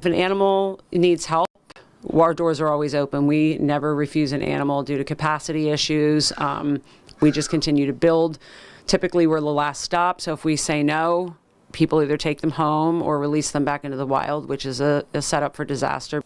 If an animal needs help, our doors are always open. We never refuse an animal due to capacity issues. We just continue to build. Typically, we're the last stop, so if we say no, people either take them home or release them back into the wild, which is a setup for disaster.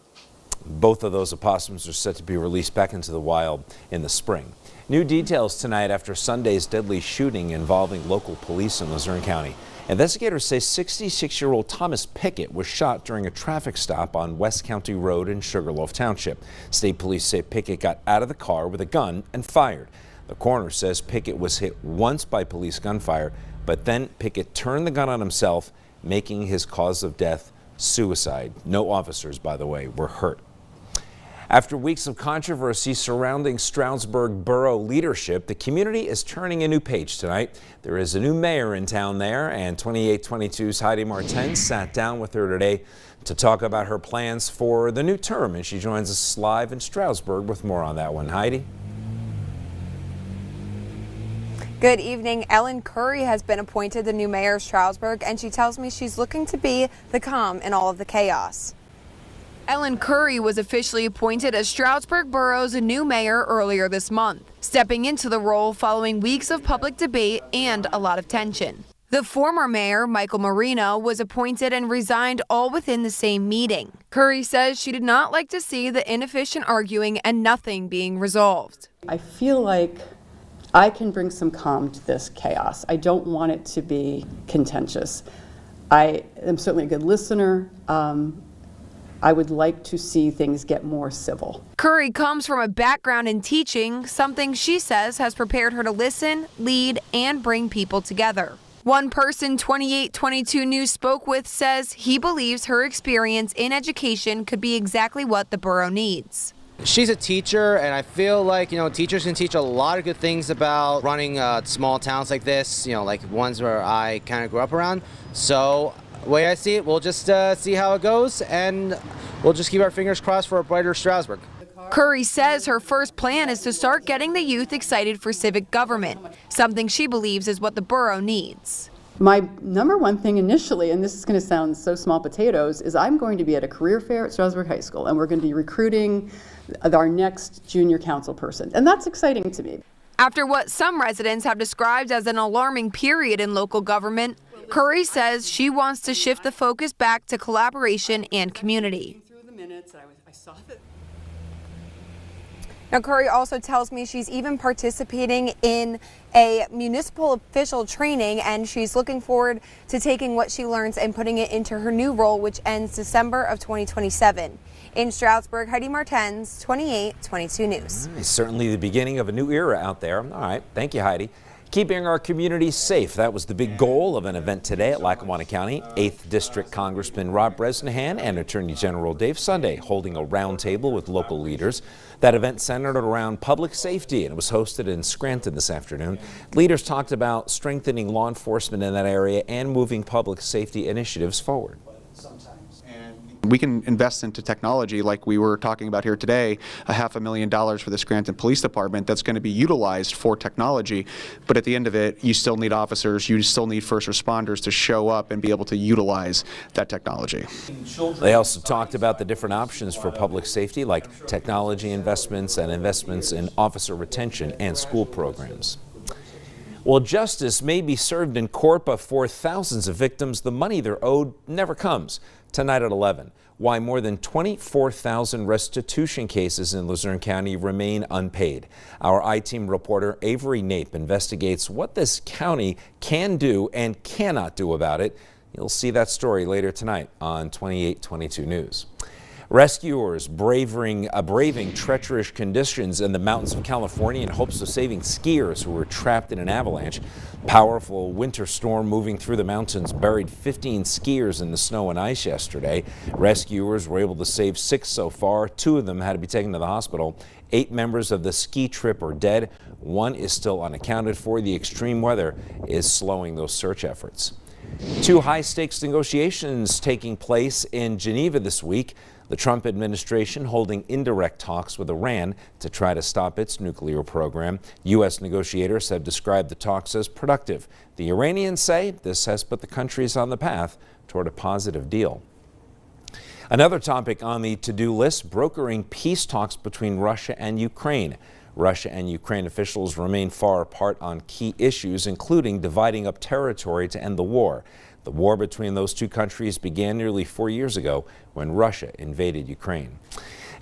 Both of those opossums are set to be released back into the wild in the spring. New details tonight after Sunday's deadly shooting involving local police in Luzerne County. Investigators say 66-year-old Thomas Pickett was shot during a traffic stop on West County Road in Sugarloaf Township. State police say Pickett got out of the car with a gun and fired. The coroner says Pickett was hit once by police gunfire, but then Pickett turned the gun on himself, making his cause of death suicide. No officers, by the way, were hurt. After weeks of controversy surrounding Stroudsburg Borough leadership, the community is turning a new page tonight. There is a new mayor in town there, and 2822's Heidi Martens sat down with her today to talk about her plans for the new term, and she joins us live in Stroudsburg with more on that one. Heidi? Good evening. Ellen Curry has been appointed the new mayor of Stroudsburg, and she tells me she's looking to be the calm in all of the chaos. Ellen Curry was officially appointed as Stroudsburg Borough's new mayor earlier this month, stepping into the role following weeks of public debate and a lot of tension. The former mayor, Michael Marino, was appointed and resigned all within the same meeting. Curry says she did not like to see the inefficient arguing and nothing being resolved. I feel like I can bring some calm to this chaos. I don't want it to be contentious. I am certainly a good listener. I would like to see things get more civil. Curry comes from a background in teaching, something she says has prepared her to listen, lead, and bring people together. One person 2822 News spoke with says he believes her experience in education could be exactly what the borough needs. She's a teacher, and I feel like, teachers can teach a lot of good things about running small towns like this, like ones where I kind of grew up around. So the way I see it, we'll just see how it goes, and we'll just keep our fingers crossed for a brighter Stroudsburg. Curry says her first plan is to start getting the youth excited for civic government, something she believes is what the borough needs. My number one thing initially, and this is going to sound so small potatoes, is I'm going to be at a career fair at Stroudsburg High School, and we're going to be recruiting our next junior council person, and that's exciting to me. After what some residents have described as an alarming period in local government, Curry says she wants to shift the focus back to collaboration and community. Now, Curry also tells me she's even participating in a municipal official training, and she's looking forward to taking what she learns and putting it into her new role, which ends December of 2027. In Stroudsburg, Heidi Martens, 2822 News. Certainly the beginning of a new era out there. All right. Thank you, Heidi. Keeping our communities safe. That was the big goal of an event today at Lackawanna County. 8th District Congressman Rob Bresnahan and Attorney General Dave Sunday holding a roundtable with local leaders. That event centered around public safety and was hosted in Scranton this afternoon. Leaders talked about strengthening law enforcement in that area and moving public safety initiatives forward. We can invest into technology like we were talking about here today, $500,000 for the Scranton Police Department that's going to be utilized for technology. But at the end of it, you still need officers, you still need first responders to show up and be able to utilize that technology. They also talked about the different options for public safety, like technology investments and investments in officer retention and school programs. Well, justice may be served in court, but for thousands of victims, the money they're owed never comes. Tonight at 11, why more than 24,000 restitution cases in Luzerne County remain unpaid. Our I-Team reporter Avery Nape investigates what this county can do and cannot do about it. You'll see that story later tonight on 2822 News. Rescuers braving treacherous conditions in the mountains of California in hopes of saving skiers who were trapped in an avalanche. Powerful winter storm moving through the mountains buried 15 skiers in the snow and ice yesterday. Rescuers were able to save 6 so far. 2 of them had to be taken to the hospital. 8 members of the ski trip are dead. 1 is still unaccounted for. The extreme weather is slowing those search efforts. 2 high-stakes negotiations taking place in Geneva this week. The Trump administration holding indirect talks with Iran to try to stop its nuclear program. U.S. negotiators have described the talks as productive. The Iranians say this has put the countries on the path toward a positive deal. Another topic on the to-do list, brokering peace talks between Russia and Ukraine. Russia and Ukraine officials remain far apart on key issues, including dividing up territory to end the war. The war between those two countries began nearly 4 years ago when Russia invaded Ukraine.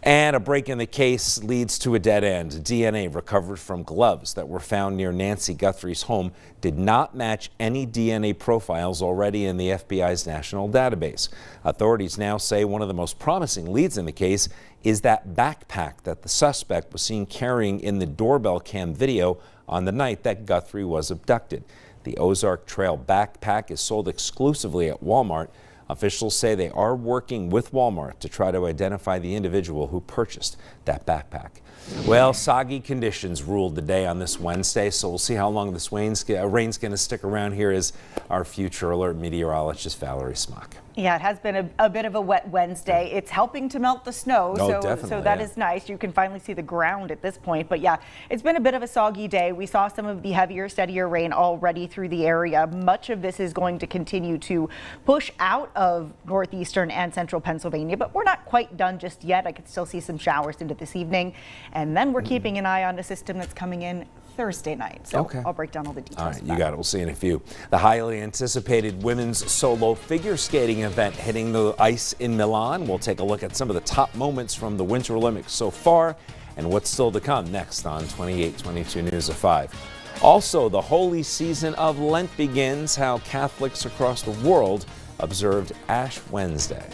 And a break in the case leads to a dead end. DNA recovered from gloves that were found near Nancy Guthrie's home did not match any DNA profiles already in the FBI's national database. Authorities now say one of the most promising leads in the case is that backpack that the suspect was seen carrying in the doorbell cam video on the night that Guthrie was abducted. The Ozark Trail backpack is sold exclusively at Walmart. Officials say they are working with Walmart to try to identify the individual who purchased that backpack. Well, soggy conditions ruled the day on this Wednesday, so we'll see how long this rain's going to stick around. Here is our future alert meteorologist, Valerie Smock. Yeah, it has been a bit of a wet Wednesday. It's helping to melt the snow, so that is nice. You can finally see the ground at this point. But yeah, it's been a bit of a soggy day. We saw some of the heavier, steadier rain already through the area. Much of this is going to continue to push out of northeastern and central Pennsylvania, but we're not quite done just yet. I could still see some showers into this evening. And then we're keeping an eye on a system that's coming in Thursday night. So I'll break down all the details. All right, you got it. We'll see in a few. The highly anticipated women's solo figure skating event hitting the ice in Milan. We'll take a look at some of the top moments from the Winter Olympics so far and what's still to come next on 2822 News at 5. Also, the holy season of Lent begins, how Catholics across the world observed Ash Wednesday.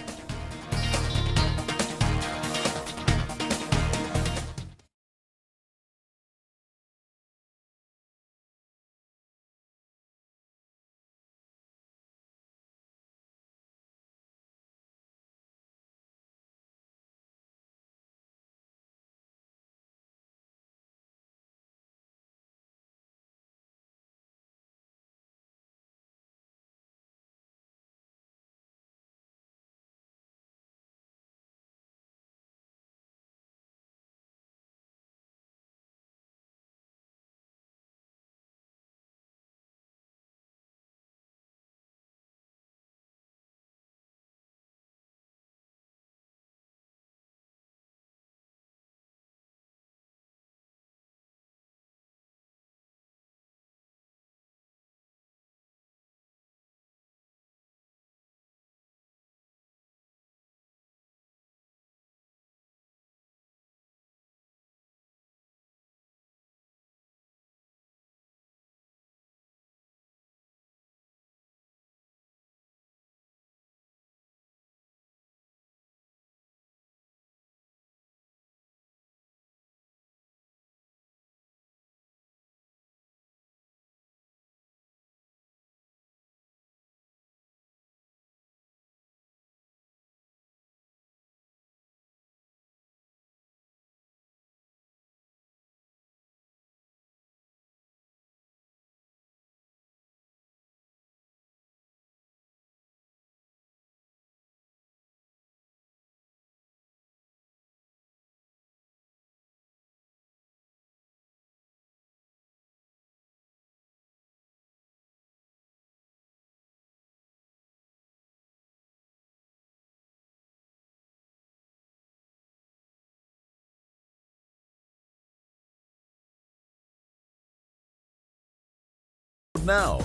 Now.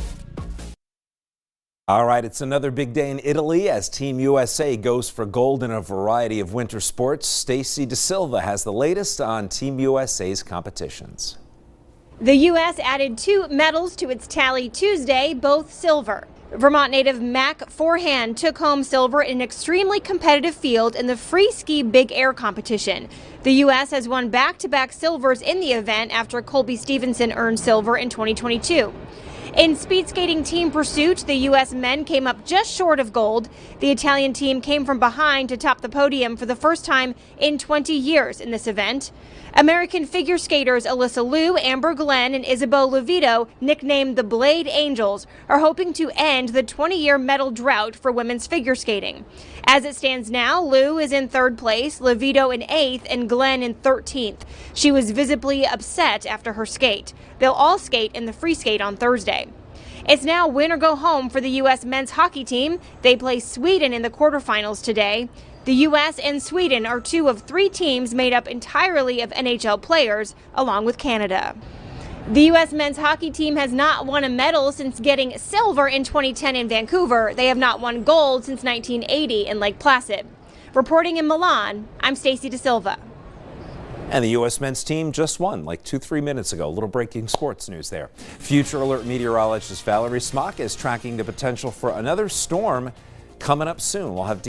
All right, it's another big day in Italy as Team USA goes for gold in a variety of winter sports. Stacy DeSilva has the latest on Team USA's competitions. The U.S. added 2 medals to its tally Tuesday, both silver. Vermont native Mac Forehand took home silver in an extremely competitive field in the free ski big air competition. The U.S. has won back-to-back silvers in the event after Colby Stevenson earned silver in 2022. In speed skating team pursuit, the U.S. men came up just short of gold. The Italian team came from behind to top the podium for the first time in 20 years in this event. American figure skaters Alyssa Liu, Amber Glenn, and Isabeau Levito, nicknamed the Blade Angels, are hoping to end the 20-year medal drought for women's figure skating. As it stands now, Liu is in 3rd place, Levito in 8th, and Glenn in 13th. She was visibly upset after her skate. They'll all skate in the free skate on Thursday. It's now win or go home for the U.S. men's hockey team. They play Sweden in the quarterfinals today. The U.S. and Sweden are 2 of 3 teams made up entirely of NHL players, along with Canada. The U.S. men's hockey team has not won a medal since getting silver in 2010 in Vancouver. They have not won gold since 1980 in Lake Placid. Reporting in Milan, I'm Stacey DeSilva. And the U.S. men's team just won like 2-3 minutes ago. A little breaking sports news there. Future Alert meteorologist Valerie Smock is tracking the potential for another storm coming up soon. We'll have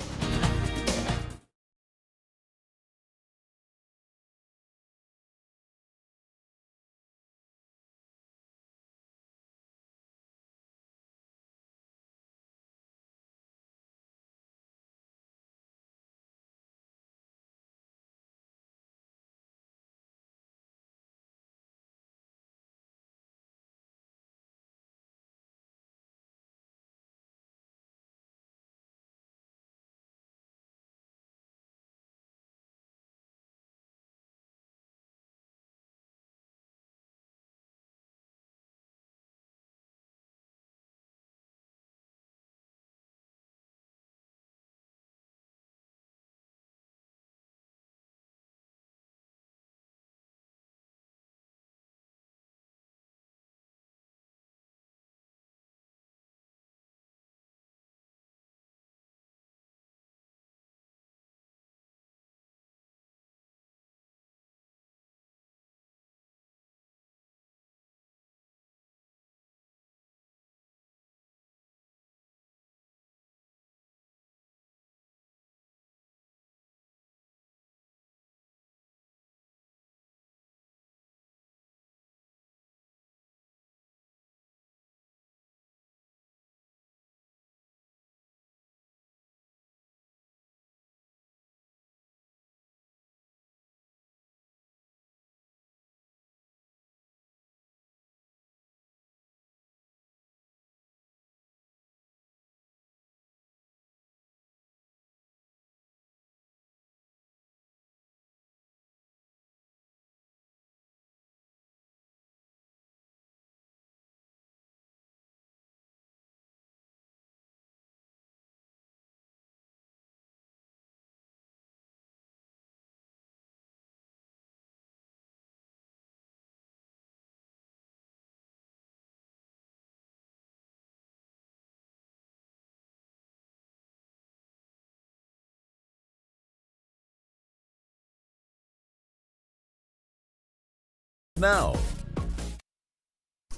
now.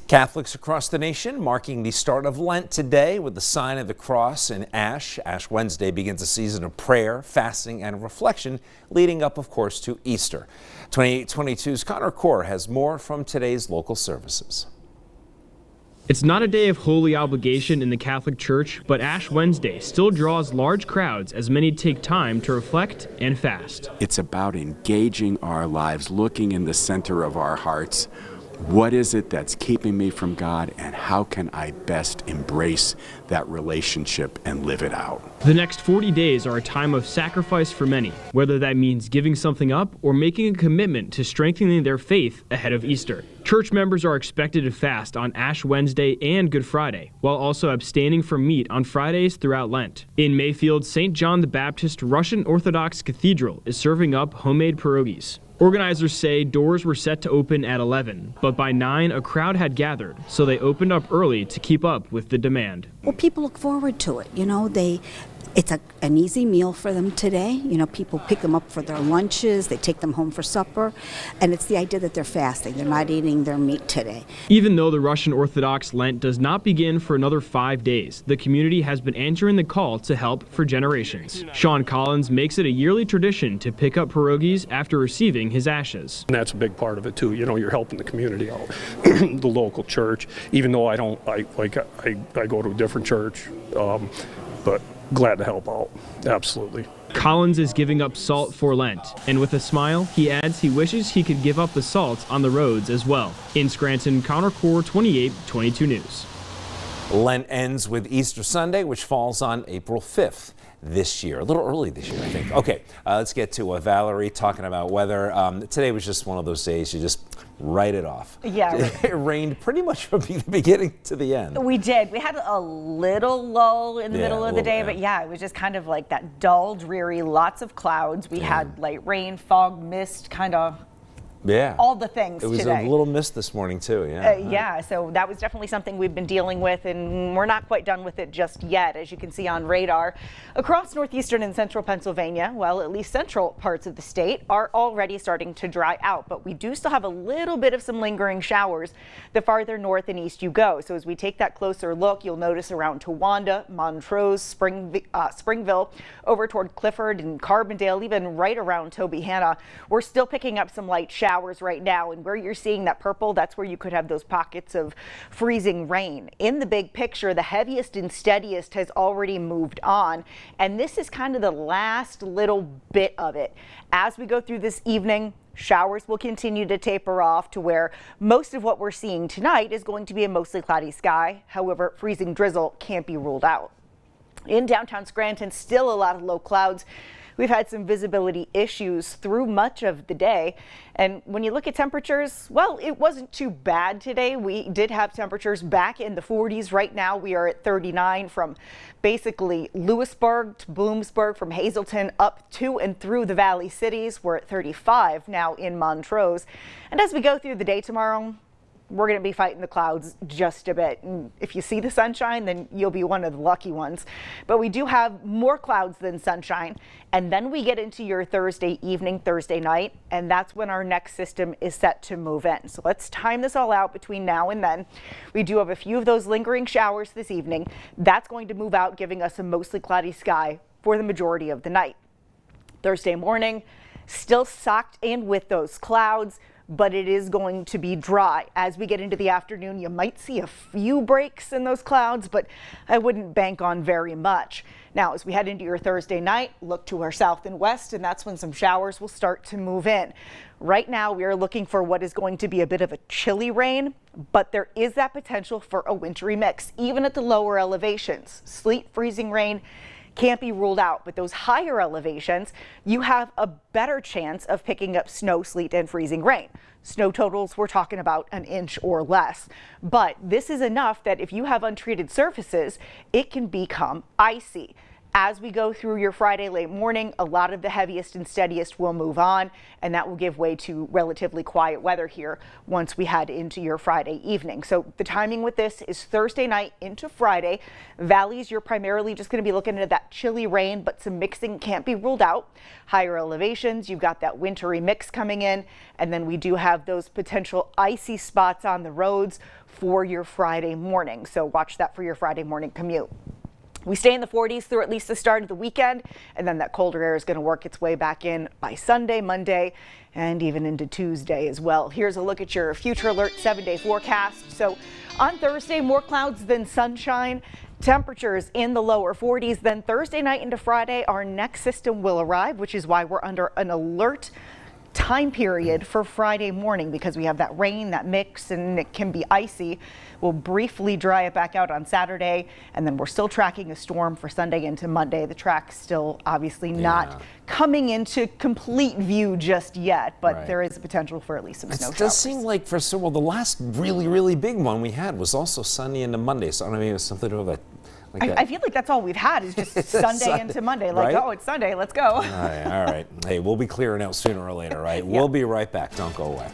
Catholics across the nation marking the start of Lent today with the sign of the cross and Ash. Ash Wednesday begins a season of prayer, fasting, and reflection, leading up, of course, to Easter. 2822's Connor Core has more from today's local services. It's not a day of holy obligation in the Catholic Church, but Ash Wednesday still draws large crowds as many take time to reflect and fast. It's about engaging our lives, looking in the center of our hearts. What is it that's keeping me from God, and how can I best embrace that relationship and live it out? The next 40 days are a time of sacrifice for many, whether that means giving something up or making a commitment to strengthening their faith ahead of Easter. Church members are expected to fast on Ash Wednesday and Good Friday, while also abstaining from meat on Fridays throughout Lent. In Mayfield, St. John the Baptist Russian Orthodox Cathedral is serving up homemade pierogies. Organizers say doors were set to open at 11, but by 9 a crowd had gathered, so they opened up early to keep up with the demand. Well, people look forward to it. You know, it's an easy meal for them today. You know, people pick them up for their lunches, they take them home for supper, and it's the idea that they're fasting. They're not eating their meat today. Even though the Russian Orthodox Lent does not begin for another 5 days, the community has been answering the call to help for generations. Sean Collins makes it a yearly tradition to pick up pierogies after receiving his ashes. And that's a big part of it too. You know, you're helping the community out, the local church. Even though I go to a different church, but glad to help out, absolutely. Collins is giving up salt for Lent, and with a smile, he adds he wishes he could give up the salt on the roads as well. In Scranton, Connor Core, 2822 News. Lent ends with Easter Sunday, which falls on April 5th. this year. A little early this year, I think. Okay, let's get to Valerie talking about weather. Today was just one of those days you just write it off. Yeah. It rained pretty much from the beginning to the end. We did. We had a little lull in the middle of the day, but yeah, it was just kind of like that dull, dreary, lots of clouds. We had light rain, fog, mist, kind of all the things today. It was a little mist this morning too, yeah, so that was definitely something we've been dealing with, and we're not quite done with it just yet. As you can see on radar, across northeastern and central Pennsylvania, well, at least central parts of the state are already starting to dry out, but we do still have a little bit of some lingering showers the farther north and east you go. So as we take that closer look, you'll notice around Towanda, Montrose, Springville, over toward Clifford and Carbondale, even right around Tobyhanna, we're still picking up some light showers right now, and where you're seeing that purple, that's where you could have those pockets of freezing rain. In the big picture, the heaviest and steadiest has already moved on, and this is kind of the last little bit of it. As we go through this evening, showers will continue to taper off to where most of what we're seeing tonight is going to be a mostly cloudy sky. However, freezing drizzle can't be ruled out. In downtown Scranton, still a lot of low clouds. We've had some visibility issues through much of the day. And when you look at temperatures, well, it wasn't too bad today. We did have temperatures back in the 40s. Right now we are at 39 from basically Lewisburg to Bloomsburg, from Hazleton up to and through the Valley cities. We're at 35 now in Montrose. And as we go through the day tomorrow, we're going to be fighting the clouds just a bit. And if you see the sunshine, then you'll be one of the lucky ones. But we do have more clouds than sunshine. And then we get into your Thursday evening, Thursday night, and that's when our next system is set to move in. So let's time this all out between now and then. We do have a few of those lingering showers this evening. That's going to move out, giving us a mostly cloudy sky for the majority of the night. Thursday morning, still socked in with those clouds, but it is going to be dry. As we get into the afternoon, you might see a few breaks in those clouds, but I wouldn't bank on very much. Now, as we head into your Thursday night, look to our south and west, and that's when some showers will start to move in. Right now, we are looking for what is going to be a bit of a chilly rain, but there is that potential for a wintry mix, even at the lower elevations. Sleet, freezing rain can't be ruled out, but those higher elevations, you have a better chance of picking up snow, sleet, and freezing rain. Snow totals, we're talking about an inch or less. But this is enough that if you have untreated surfaces, it can become icy. As we go through your Friday late morning, a lot of the heaviest and steadiest will move on, and that will give way to relatively quiet weather here once we head into your Friday evening. So the timing with this is Thursday night into Friday. Valleys, you're primarily just going to be looking at that chilly rain, but some mixing can't be ruled out. Higher elevations, you've got that wintry mix coming in, and then we do have those potential icy spots on the roads for your Friday morning. So watch that for your Friday morning commute. We stay in the 40s through at least the start of the weekend, and then that colder air is going to work its way back in by Sunday, Monday, and even into Tuesday as well. Here's a look at your Future Alert 7-day forecast. So on Thursday, more clouds than sunshine. Temperatures in the lower 40s. Then Thursday night into Friday, our next system will arrive, which is why we're under an alert time period for Friday morning, because we have that rain, that mix, and it can be icy. We'll briefly dry it back out on Saturday, and then we're still tracking a storm for Sunday into Monday. The track's still obviously not coming into complete view just yet, but there is a potential for at least some snow showers. It does seem like for the last really big one we had was also Sunday into Monday, so I don't know, maybe it was something to do with that. I feel like that's all we've had is just Sunday into Monday. Like, oh, it's Sunday, let's go. All right. Hey, we'll be clearing out sooner or later, right? We'll be right back. Don't go away.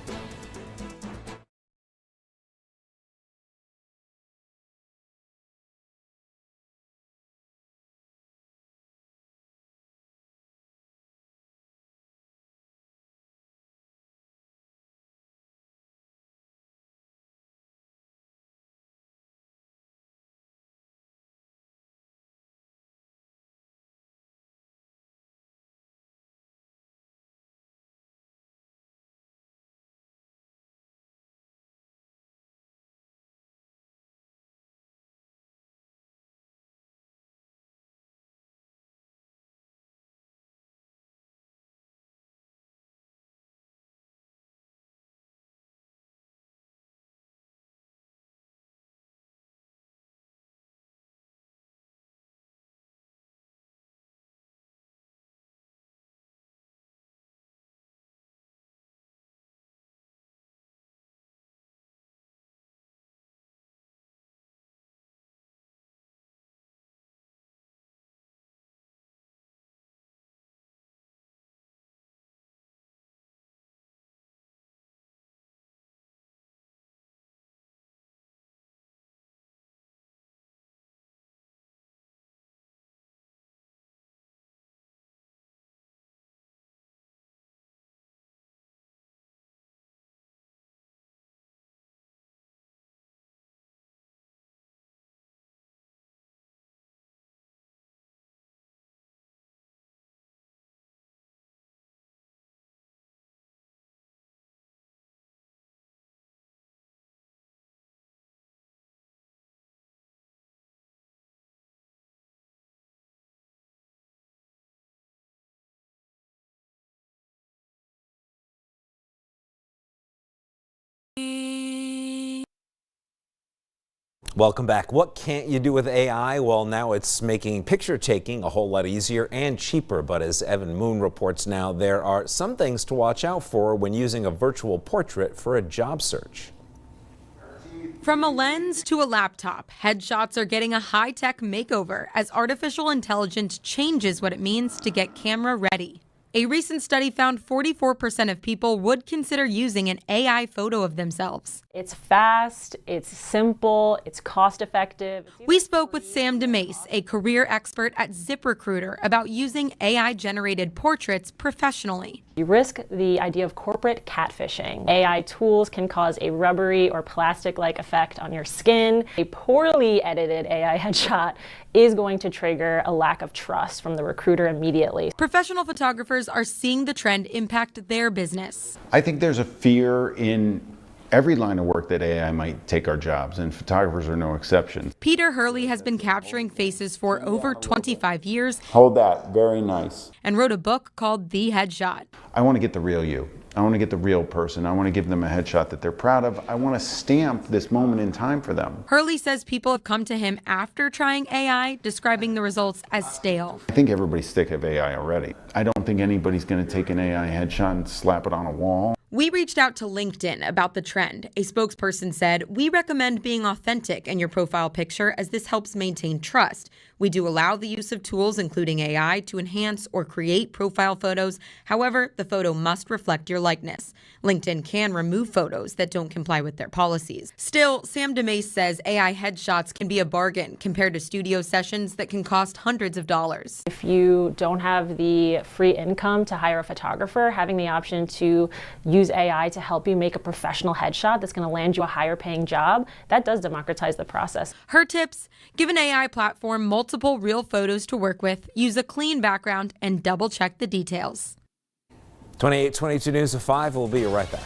Welcome back. What can't you do with AI? Well, now it's making picture taking a whole lot easier and cheaper. But as Evan Moon reports now, there are some things to watch out for when using a virtual portrait for a job search. From a lens to a laptop, headshots are getting a high-tech makeover as artificial intelligence changes what it means to get camera ready. A recent study found 44% of people would consider using an AI photo of themselves. It's fast, it's simple, it's cost effective. We spoke with Sam DeMace, a career expert at ZipRecruiter, about using AI-generated portraits professionally. You risk the idea of corporate catfishing. AI tools can cause a rubbery or plastic-like effect on your skin. A poorly edited AI headshot is going to trigger a lack of trust from the recruiter immediately. Professional photographers are seeing the trend impact their business. I think there's a fear in every line of work that AI might take our jobs, and photographers are no exception. Peter Hurley has been capturing faces for over 25 years. Hold that, very nice. And wrote a book called The Headshot. I want to get the real you. I want to get the real person. I want to give them a headshot that they're proud of. I want to stamp this moment in time for them. Hurley says people have come to him after trying AI, describing the results as stale. I think everybody's sick of AI already. I don't think anybody's going to take an AI headshot and slap it on a wall. We reached out to LinkedIn about the trend. A spokesperson said, "We recommend being authentic in your profile picture as this helps maintain trust. We do allow the use of tools, including AI, to enhance or create profile photos. However, the photo must reflect your likeness. LinkedIn can remove photos that don't comply with their policies." Still, Sam DeMace says AI headshots can be a bargain compared to studio sessions that can cost hundreds of dollars. If you don't have the free income to hire a photographer, having the option to use AI to help you make a professional headshot that's going to land you a higher paying job, that does democratize the process. Her tips: give an AI platform multiple real photos to work with, use a clean background, and double check the details. 2822 News at 5. We'll be right back.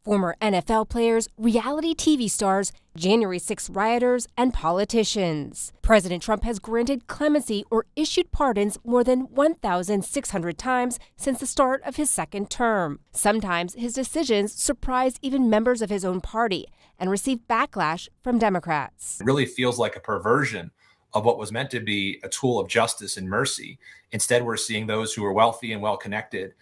Former NFL players, reality TV stars, January 6 rioters, and politicians. President Trump has granted clemency or issued pardons more than 1,600 times since the start of his second term. Sometimes his decisions surprise even members of his own party and receive backlash from Democrats. It really feels like a perversion of what was meant to be a tool of justice and mercy. Instead, we're seeing those who are wealthy and well-connected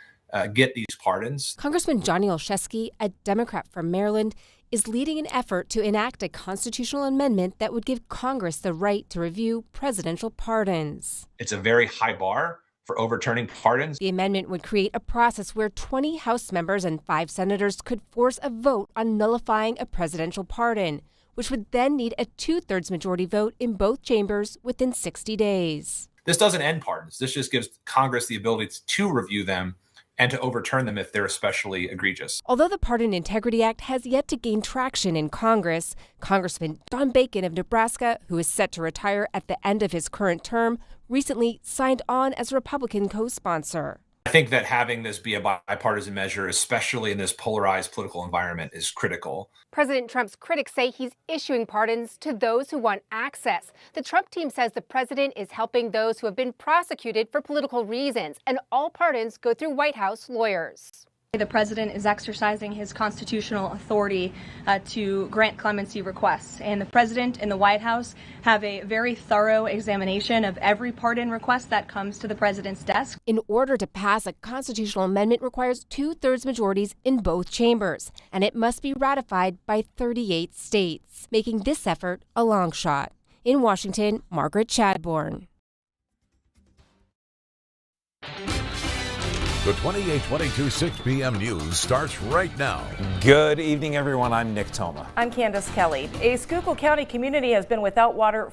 get these pardons. Congressman Johnny Olszewski, a Democrat from Maryland, is leading an effort to enact a constitutional amendment that would give Congress the right to review presidential pardons. It's a very high bar for overturning pardons. The amendment would create a process where 20 House members and 5 senators could force a vote on nullifying a presidential pardon, which would then need a 2/3 majority vote in both chambers within 60 days. This doesn't end pardons. This just gives Congress the ability to review them and to overturn them if they're especially egregious. Although the Pardon Integrity Act has yet to gain traction in Congress, Congressman Don Bacon of Nebraska, who is set to retire at the end of his current term, recently signed on as a Republican co-sponsor. I think that having this be a bipartisan measure, especially in this polarized political environment, is critical. President Trump's critics say he's issuing pardons to those who want access. The Trump team says the president is helping those who have been prosecuted for political reasons, and all pardons go through White House lawyers. The president is exercising his constitutional authority to grant clemency requests, and the president and the White House have a very thorough examination of every pardon request that comes to the president's desk. In order to pass, a constitutional amendment requires 2/3 majorities in both chambers, and it must be ratified by 38 states, making this effort a long shot. In Washington, Margaret Chadbourne. The 28-22 6 p.m. news starts right now. Good evening, everyone. I'm Nick Toma. I'm Candace Kelly. A Schuylkill County community has been without water